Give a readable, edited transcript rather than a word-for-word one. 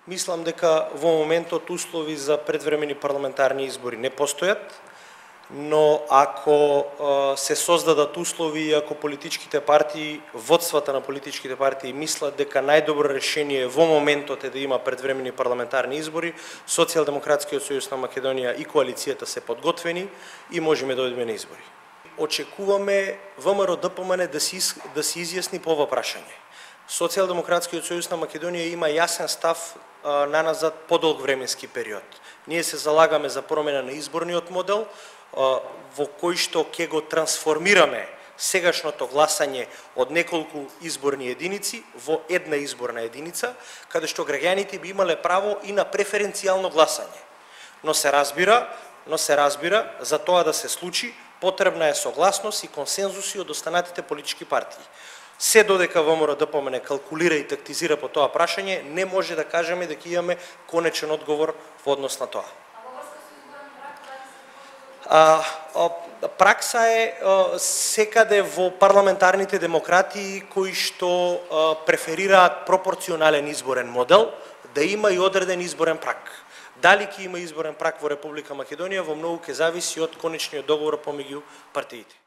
Мислам дека во моментот услови за предвремени парламентарни избори не постојат, но ако се создадат услови и ако политичките партии, водствата на политичките партии мислат дека најдобро решение во моментот е да има предвремени парламентарни избори, Социјалдемократскиот сојуз на Македонија и коалицијата се подготвени и можеме да одиме на избори. Очекуваме ВМРО-ДПМН да се изјасни по ова прашање. Социјалдемократскиот сојуз на Македонија има јасен став наназад подолг временски период. Ние се залагаме за промена на изборниот модел, во кој што ќе го трансформираме сегашното гласање од неколку изборни единици во една изборна единица, каде што граѓаните би имале право и на преференцијално гласање. Но се разбира, за тоа да се случи, потребна е согласност и консензуси од останатите политички партии. Се додека ВМРО-ДПМН калкулира и тактизира по тоа прашање, не може да кажеме дека имаме конечен одговор во однос на тоа. Пракса е секаде во парламентарните демократии кои што преферираат пропорционален изборен модел, да има и одреден изборен праг. Дали ќе има изборен праг во Република Македонија, во многу ќе зависи од конечниот договор помеѓу партиите.